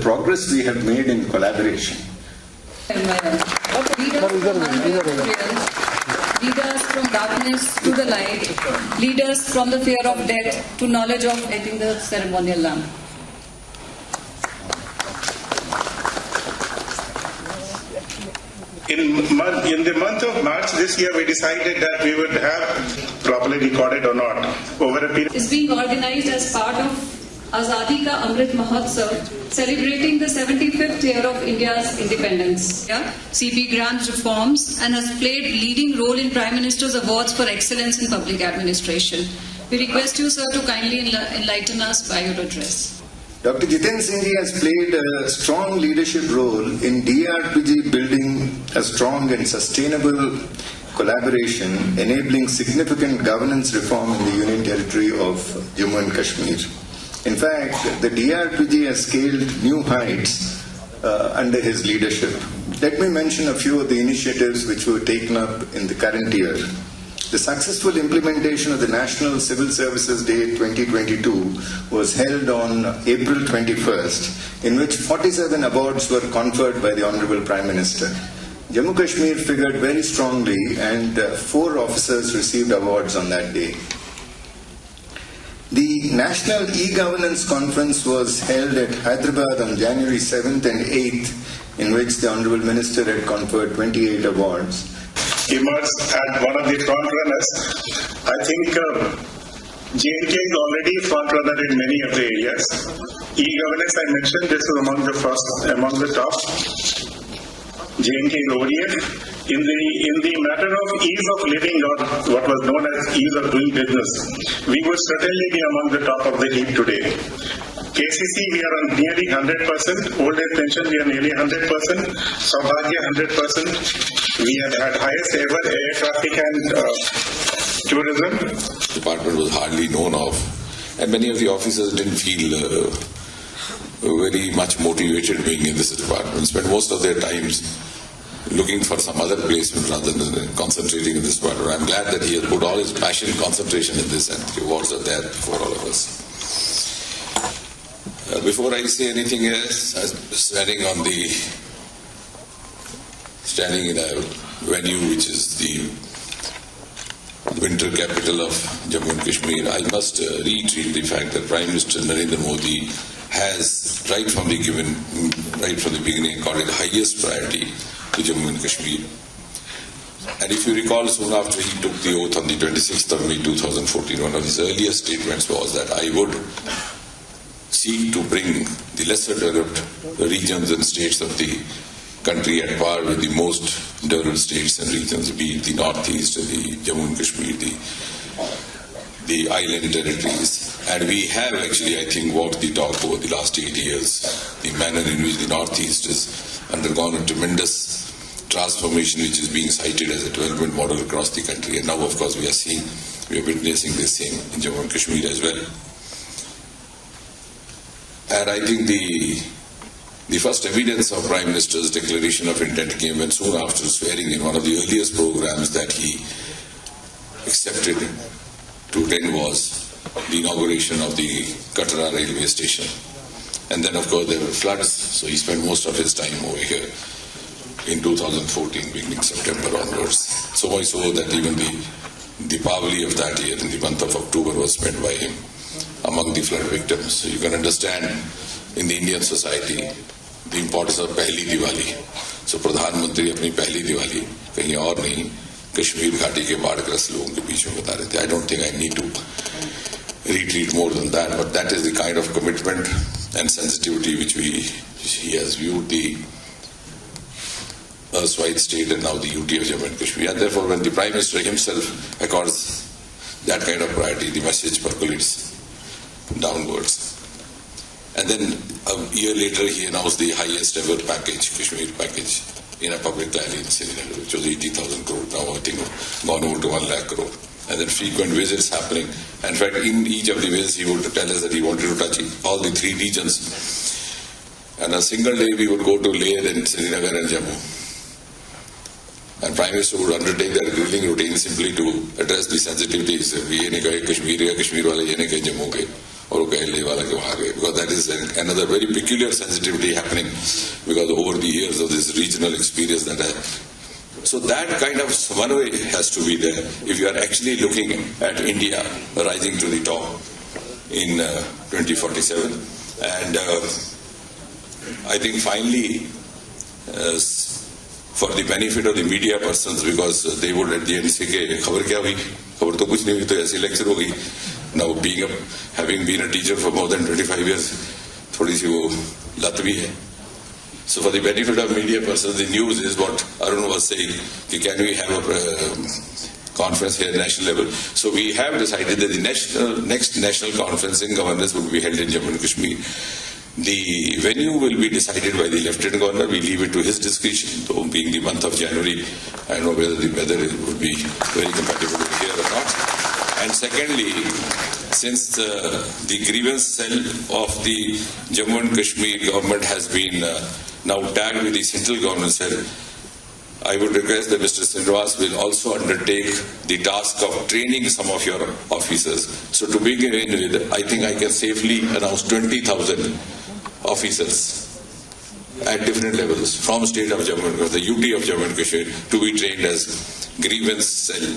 progress we have made in collaboration. Leaders from darkness to the light, leaders from the fear of death to knowledge of, I think, the ceremonial lamp. In the month of March this year, we decided that we would have properly recorded or not over a period. Is being organized as part of Azadi Ka Amrit Mahotsav, celebrating the 75th year of India's independence. CP Graham's reforms and has played leading role in Prime Minister's Awards for Excellence in Public Administration. We request you, sir, to kindly enlighten us by your address. Dr. Jiten Singh ji has played a strong leadership role in DRPG building a strong and sustainable collaboration, enabling significant governance reform in the Union Territory of Jammu and Kashmir. In fact, the DRPG has scaled new heights under his leadership. Let me mention a few of the initiatives which were taken up in the current year. The successful implementation of the National Civil Services Day 2022 was held on April 21st, in which 47 awards were conferred by the Honorable Prime Minister. Jammu Kashmir figured very strongly, and 4 officers received awards on that day. The National E-Governance Conference was held at Hyderabad on January 7th and 8th, in which the Honorable Minister had conferred 28 awards. Emerged as one of the front runners. I think J&K is already front runner in many of the areas. E-governance, I mentioned, this is among the top. J&K is ODF. In the matter of ease of living, or what was known as ease of doing business, we would certainly be among the top of the heap today. KCC, we are on nearly 100%. Old age pension, we are nearly 100%. Saubhagya, 100%. We have had highest ever air traffic and tourism. The department was hardly known of, and many of the officers didn't feel very much motivated being in this department. Spent most of their times looking for some other placement rather than concentrating in this department. I'm glad that he has put all his passion and concentration in this, and the awards are there for all of us. Before I say anything else, I'm standing in a venue which is the winter capital of Jammu and Kashmir. I must reiterate the fact that Prime Minister Narendra Modi has, right from the beginning, accorded the highest priority to Jammu and Kashmir. And if you recall, soon after he took the oath on the 26th of May 2014, one of his earliest statements was that I would seek to bring the lesser developed regions and states of the country at par with the most developed states and regions, be it the northeast, the Jammu and Kashmir, the island territories. And we have actually, I think, walked the talk over the last 8 years. The manner in which the northeast has undergone a tremendous transformation, which is being cited as a development model across the country. And now, of course, we are witnessing the same in Jammu and Kashmir as well. And I think the first evidence of Prime Minister's declaration of intent came when soon after swearing in one of the earliest programs that he accepted to attend was the inauguration of the Katra railway station. And then, of course, there were floods, so he spent most of his time over here in 2014, beginning September onwards. So much so that even the Diwali of that year, in the month of October, was spent by him among the flood victims. So you can understand in the Indian society the importance of Pehli Diwali. So Pradhan Mantri apni Pehli Diwali kahin aur nahi Kashmir Ghati ke baadgrast logon ke beech mein bata rahe the. I don't think I need to retreat more than that, but that is the kind of commitment and sensitivity which he has viewed the erstwhile state and now the UT of Jammu and Kashmir. And therefore, when the Prime Minister himself accords that kind of priority, the message percolates downwards. And then a year later, he announced the highest ever package, Kashmir package, in a public rally in Srinagar, which was 80,000 crore. Now I think gone over to 1 lakh crore. And then frequent visits happening. In fact, in each of the visits, he would tell us that he wanted to touch all the 3 regions. And a single day, we would go to Leh, then Srinagar and Jammu. And Prime Minister would undertake that grilling routine simply to address the sensitivities. Ye nahi kahe Kashmir ya Kashmir wale ye nahi kahe Jammu ke. और वो कहने वाला कि वहाँ गए, because that is another very peculiar sensitivity happening because over the years of this regional experience that I have. So that kind of Samanvay has to be there if you are actually looking at India rising to the top in 2047. And I think finally, for the benefit of the media persons, because they would at the end say, "Khabar kya hui? Khabar to kuch nahi hui, to aisi lecture ho gayi." Now, having been a teacher for more than 25 years, thodi si wo lat bhi hai. So for the benefit of media persons, the news is what Arun was saying, can we have a conference here at national level? So we have decided that the next national conference in governance will be held in Jammu and Kashmir. The venue will be decided by the Lieutenant Governor. We leave it to his discretion. Though being the month of January, I don't know whether the weather would be very compatible with here or not. And secondly, since the grievance cell of the Jammu and Kashmir government has been now tagged with the central government cell, I would request that Mr. Srinivas will also undertake the task of training some of your officers. So to begin with, I think I can safely announce 20,000 officers at different levels from state of Jammu and Kashmir, the UT of Jammu and Kashmir, to be trained as grievance cell